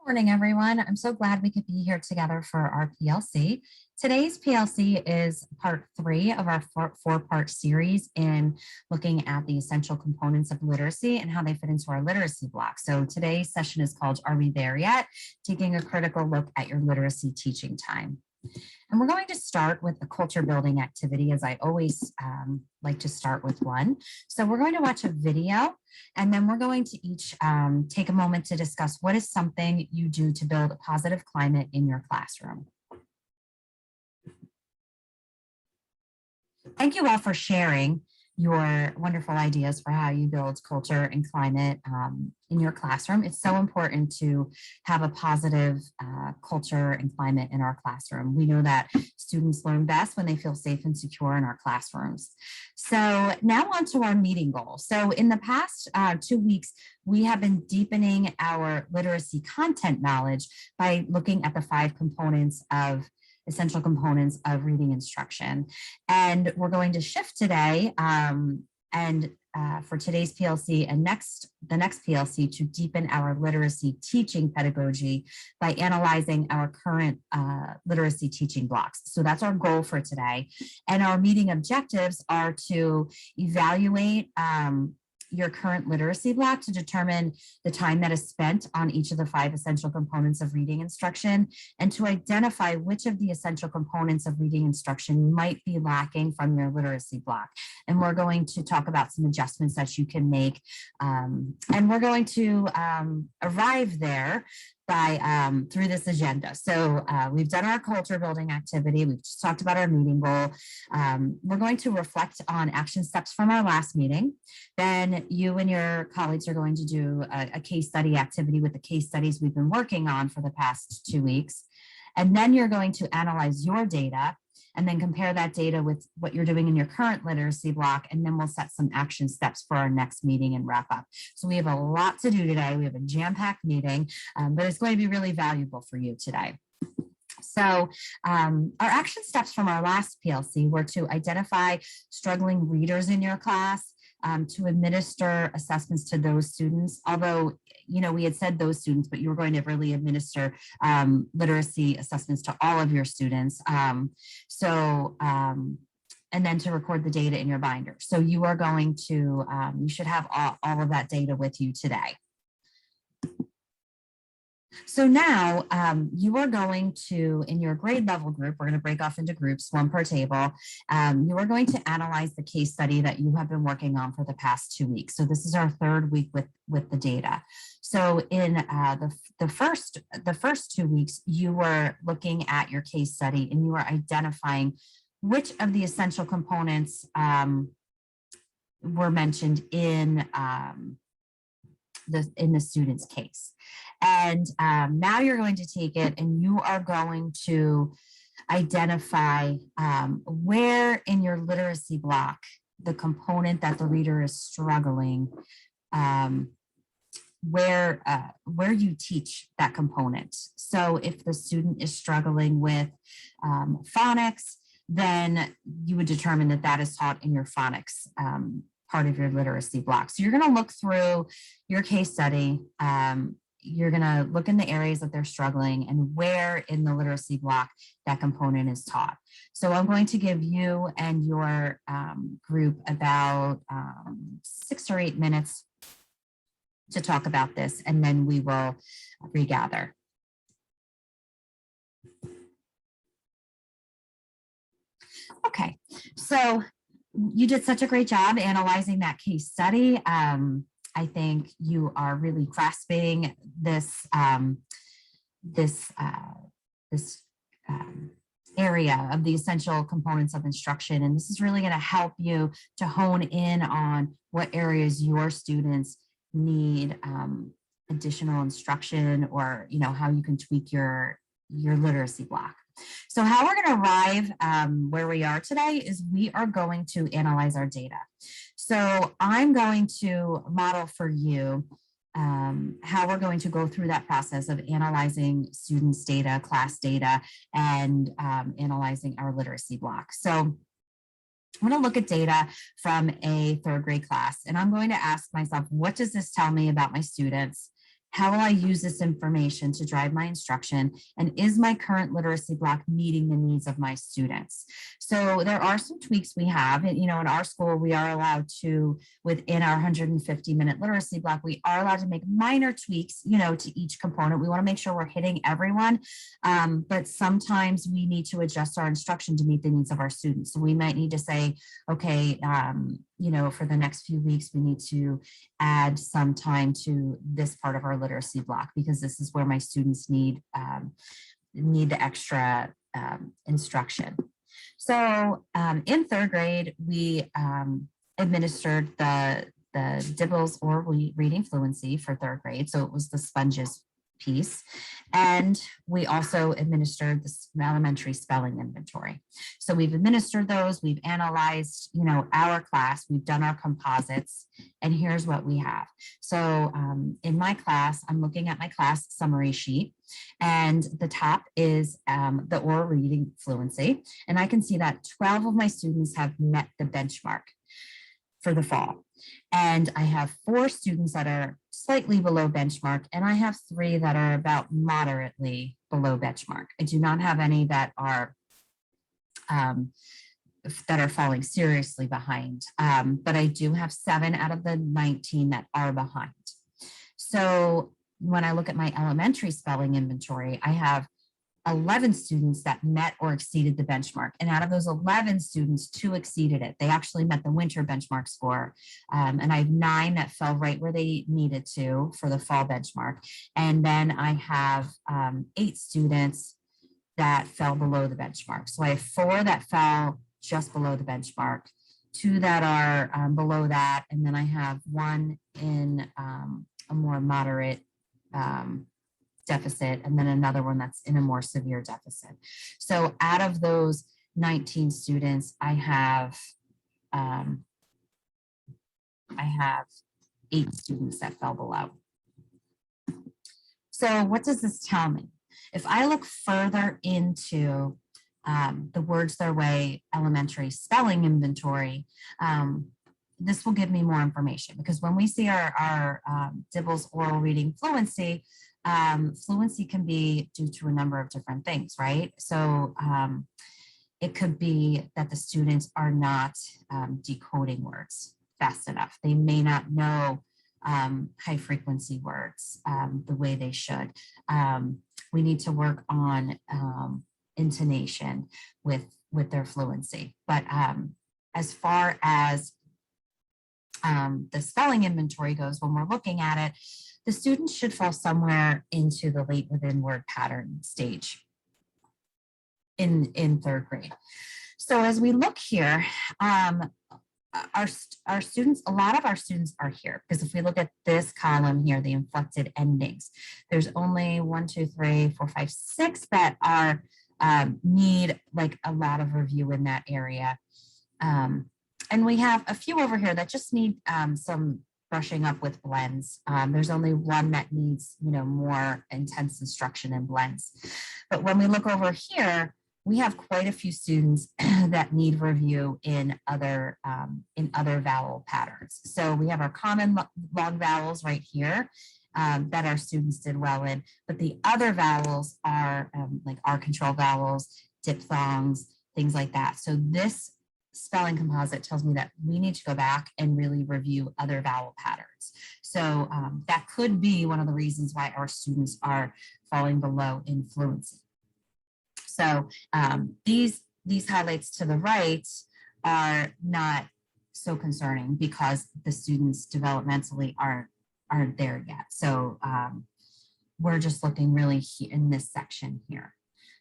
Morning, everyone. I'm so glad we could be here together for our PLC. Today's PLC is part 3 of our four-part series in looking at the essential components of literacy and how they fit into our literacy block. So today's session is called Are We There Yet? Taking a critical look at your literacy teaching time. And we're going to start with a culture building activity, as I always like to start with one. So we're going to watch a video, and then we're going to each take a moment to discuss what is something you do to build a positive climate in your classroom. Thank you all for sharing your wonderful ideas for how you build culture and climate in your classroom. It's so important to have a positive culture and climate in our classroom. We know that students learn best when they feel safe and secure in our classrooms. So now on to our meeting goal. So in the past 2 weeks, we have been deepening our literacy content knowledge by looking at the 5 components of essential components of reading instruction. And we're going to shift today for today's PLC and the next PLC to deepen our literacy teaching pedagogy by analyzing our current literacy teaching blocks. So that's our goal for today. And our meeting objectives are to evaluate your current literacy block to determine the time that is spent on each of the 5 essential components of reading instruction, and to identify which of the essential components of reading instruction might be lacking from your literacy block. And we're going to talk about some adjustments that you can make. And we're going to arrive there by through this agenda. So we've done our culture building activity. We've just talked about our meeting goal. We're going to reflect on action steps from our last meeting. Then you and your colleagues are going to do a case study activity with the case studies we've been working on for the past 2 weeks. And then you're going to analyze your data and then compare that data with what you're doing in your current literacy block. And then we'll set some action steps for our next meeting and wrap up. So we have a lot to do today. We have a jam-packed meeting, but it's going to be really valuable for you today. So our action steps from our last PLC were to identify struggling readers in your class, to administer assessments to those students, although, you know, we had said those students, but you were going to really administer literacy assessments to all of your students. And then to record the data in your binder. So you are going to, you should have all of that data with you today. So now you are going to, in your grade level group, we're going to break off into groups, 1 per table. You are going to analyze the case study that you have been working on for the past 2 weeks. So this is our 3rd week with the data. So in the first 2 weeks, you were looking at your case study and you were identifying which of the essential components were mentioned in the student's case. And now you're going to take it and you are going to identify where in your literacy block the component that the reader is struggling, where you teach that component. So if the student is struggling with phonics, then you would determine that that is taught in your phonics part of your literacy block. So you're going to look through your case study. You're going to look in the areas that they're struggling and where in the literacy block that component is taught. So I'm going to give you and your group about 6 or 8 minutes to talk about this, and then we will regather. Okay, so you did such a great job analyzing that case study. I think you are really grasping this area of the essential components of instruction, and this is really going to help you to hone in on what areas your students need additional instruction, or how you can tweak your literacy block. So how we're going to arrive where we are today is we are going to analyze our data. So I'm going to model for you how we're going to go through that process of analyzing students' data, class data, and analyzing our literacy block. So I'm going to look at data from a 3rd grade class, and I'm going to ask myself, what does this tell me about my students? How will I use this information to drive my instruction? And is my current literacy block meeting the needs of my students? So there are some tweaks we have. In our school, we are allowed to, within our 150-minute literacy block, we are allowed to make minor tweaks, to each component. We want to make sure we're hitting everyone, but sometimes we need to adjust our instruction to meet the needs of our students. So we might need to say, okay, for the next few weeks, we need to add some time to this part of our literacy block because this is where my students need the extra instruction. So in third grade, we administered the DIBELS or reading fluency for third grade. So it was the sponges piece. And we also administered the elementary spelling inventory. So we've administered those, we've analyzed, our class, we've done our composites, and here's what we have. So in my class, I'm looking at my class summary sheet, and the top is the oral reading fluency. And I can see that 12 of my students have met the benchmark for the fall. And I have 4 students that are slightly below benchmark, and I have 3 that are about moderately below benchmark. I do not have any that are falling seriously behind, but I do have 7 out of the 19 that are behind. So when I look at my elementary spelling inventory, I have 11 students that met or exceeded the benchmark. And out of those 11 students, 2 exceeded it. They actually met the winter benchmark score. And I have 9 that fell right where they needed to for the fall benchmark. And then I have 8 students that fell below the benchmark. So I have 4 that fell just below the benchmark, 2 that are below that. And then I have 1 in a more moderate deficit, and then another one that's in a more severe deficit. So out of those 19 students, I have 8 students that fell below. So what does this tell me? If I look further into the Words Their Way elementary spelling inventory, this will give me more information, because when we see our DIBELS oral reading fluency, fluency can be due to a number of different things, right? So it could be that the students are not decoding words fast enough. They may not know high frequency words the way they should. We need to work on intonation with their fluency. But as far as the spelling inventory goes, when we're looking at it, the students should fall somewhere into the late within word pattern stage in third grade. So as we look here, our students, a lot of our students are here, because if we look at this column here, the inflected endings, there's only 1, 2, 3, 4, 5, 6 that are need like a lot of review in that area. And we have a few over here that just need some brushing up with blends. There's only 1 that needs, more intense instruction in blends. But when we look over here, we have quite a few students that need review in other vowel patterns. So we have our common long vowels right here that our students did well in, but the other vowels are like R control vowels, diphthongs, things like that. So this spelling composite tells me that we need to go back and really review other vowel patterns. So that could be one of the reasons why our students are falling below in fluency. So these highlights to the right are not so concerning, because the students developmentally aren't there yet. So we're just looking really in this section here.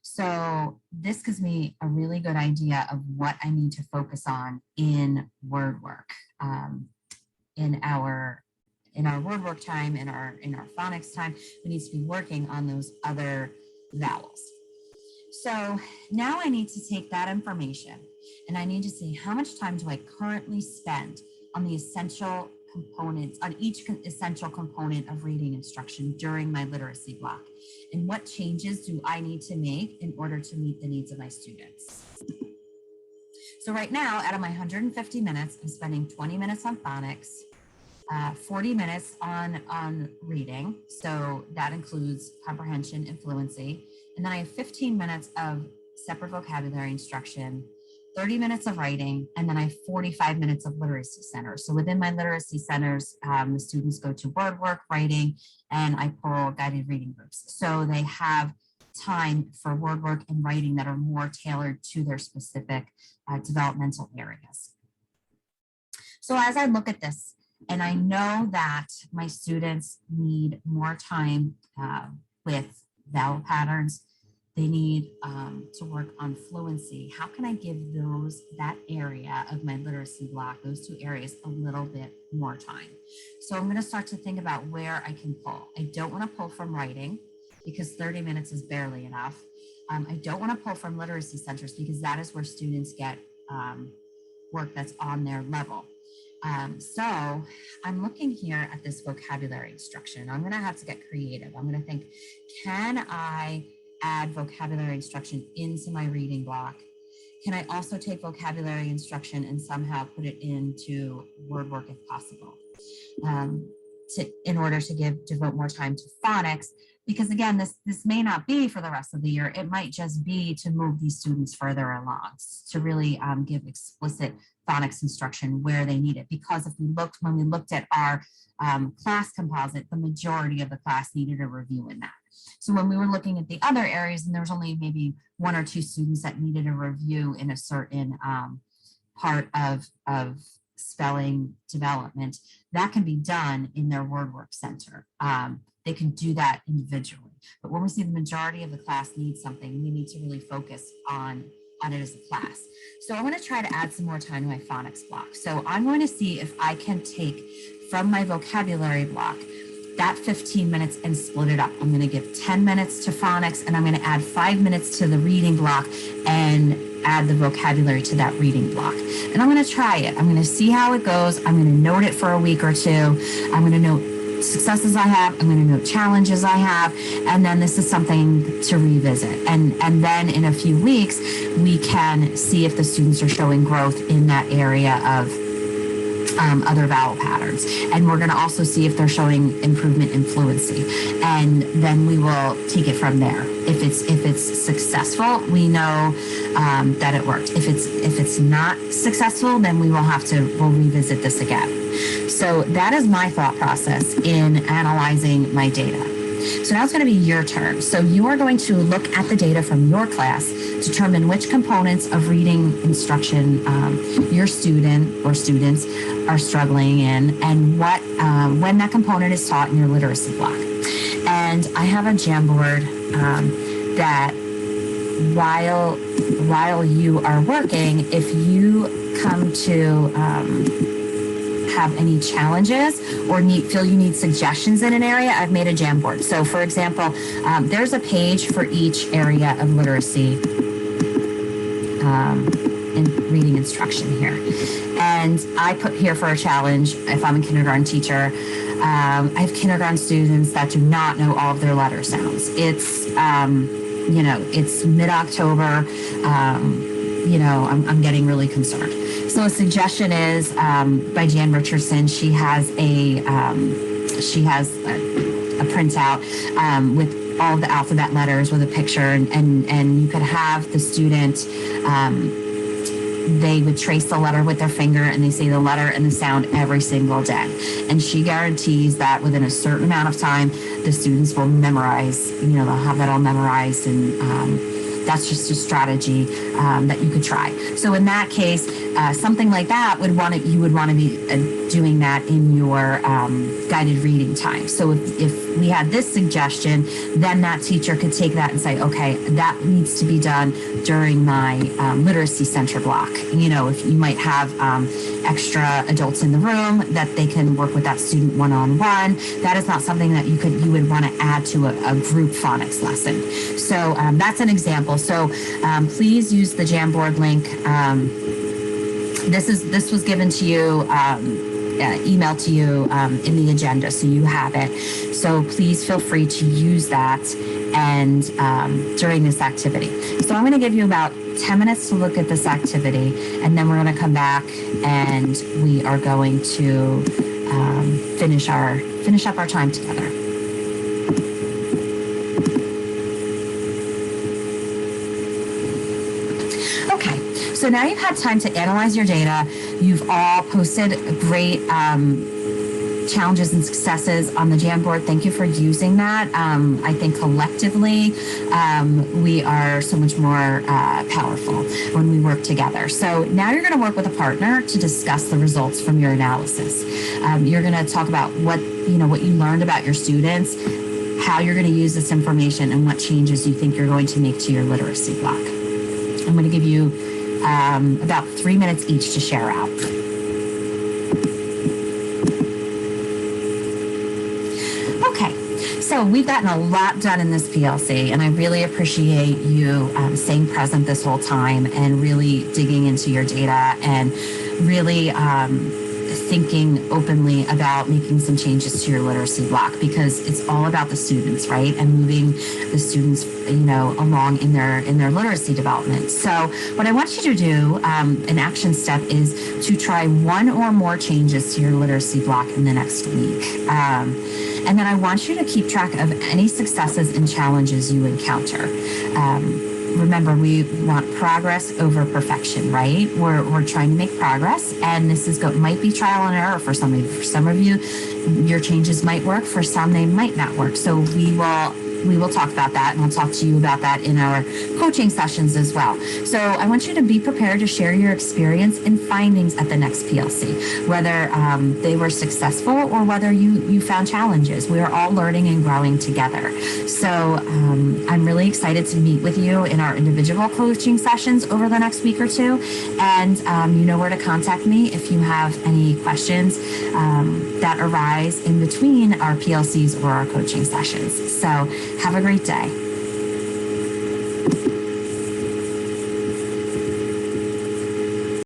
So this gives me a really good idea of what I need to focus on in word work, in our word work time, in our phonics time. We need to be working on those other vowels. So now I need to take that information and I need to see how much time do I currently spend on the essential components, on each essential component of reading instruction during my literacy block, and what changes do I need to make in order to meet the needs of my students. So right now, out of my 150 minutes, I'm spending 20 minutes on phonics, 40 minutes on reading. So that includes comprehension and fluency. And then I have 15 minutes of separate vocabulary instruction, 30 minutes of writing, and then I have 45 minutes of literacy centers. So within my literacy centers, the students go to word work, writing, and I pull guided reading groups. So they have time for word work and writing that are more tailored to their specific developmental areas. So as I look at this, and I know that my students need more time with vowel patterns, they need to work on fluency. How can I give that area of my literacy block, those two areas, a little bit more time? So I'm going to start to think about where I can pull. I don't want to pull from writing because 30 minutes is barely enough. I don't want to pull from literacy centers because that is where students get work that's on their level. So I'm looking here at this vocabulary instruction. I'm going to have to get creative. I'm going to think, can I add vocabulary instruction into my reading block? Can I also take vocabulary instruction and somehow put it into word work if possible? In order to devote more time to phonics, because again, this may not be for the rest of the year. It might just be to move these students further along, to really give explicit phonics instruction where they need it. Because when we looked at our class composite, the majority of the class needed a review in that. So when we were looking at the other areas, and there was only maybe 1 or 2 students that needed a review in a certain part of spelling development, that can be done in their word work center. They can do that individually. But when we see the majority of the class needs something, we need to really focus on it as a class. So I'm going to try to add some more time to my phonics block. So I'm going to see if I can take from my vocabulary block that 15 minutes and split it up. I'm going to give 10 minutes to phonics, and I'm going to add 5 minutes to the reading block and add the vocabulary to that reading block. And I'm going to try it. I'm going to see how it goes. I'm going to note it for a week or two. I'm going to note successes I have. I'm going to note challenges I have. And then this is something to revisit. And then in a few weeks, we can see if the students are showing growth in that area of other vowel patterns. And we're going to also see if they're showing improvement in fluency. And then we will take it from there. If it's successful, we know that it worked. If it's not successful, then we'll revisit this again. So that is my thought process in analyzing my data. So now it's going to be your turn. So you are going to look at the data from your class, determine which components of reading instruction your student or students are struggling in, and when that component is taught in your literacy block. And I have a Jamboard that while you are working, if you come to have any challenges or feel you need suggestions in an area, I've made a Jamboard. So for example, there's a page for each area of literacy in reading instruction here. And I put here for a challenge, if I'm a kindergarten teacher, I have kindergarten students that do not know all of their letter sounds. It's, it's mid-October, I'm getting really concerned. So a suggestion is by Jan Richardson. She has a printout with all the alphabet letters with a picture, and you could have the student. They would trace the letter with their finger, and they say the letter and the sound every single day. And she guarantees that within a certain amount of time, the students will memorize. They'll have that all memorized, and that's just a strategy that you could try. So in that case, something like that you would want to be doing that in your guided reading time. So if we had this suggestion, then that teacher could take that and say, okay, that needs to be done during my literacy center block. If you might have extra adults in the room that they can work with that student one-on-one, that is not something that you would want to add to a group phonics lesson. So that's an example. So please use the Jamboard link. This was given to you, emailed to you in the agenda, so you have it. So please feel free to use that and during this activity. So I'm going to give you about 10 minutes to look at this activity, and then we're going to come back and we are going to finish up our time together. Okay, so now you've had time to analyze your data. You've all posted great challenges and successes on the Jamboard. Thank you for using that. I think collectively, we are so much more powerful when we work together. So now you're going to work with a partner to discuss the results from your analysis. You're going to talk about what you learned about your students, how you're going to use this information, and what changes you think you're going to make to your literacy block. I'm going to give you about 3 minutes each to share out. So we've gotten a lot done in this PLC, and I really appreciate you staying present this whole time and really digging into your data and really thinking openly about making some changes to your literacy block, because it's all about the students, right? And moving the students, along in their literacy development. So what I want you to do, an action step, is to try one or more changes to your literacy block in the next week. And then I want you to keep track of any successes and challenges you encounter. Remember, we want progress over perfection, right? We're trying to make progress, and this might be trial and error for some of you. For some of you, your changes might work. For some, they might not work. So we will talk about that, and we'll talk to you about that in our coaching sessions as well. So I want you to be prepared to share your experience and findings at the next PLC, whether they were successful or whether you found challenges. We are all learning and growing together. So I'm really excited to meet with you in our individual coaching sessions over the next week or two. And you know where to contact me if you have any questions that arise in between our PLCs or our coaching sessions. So have a great day.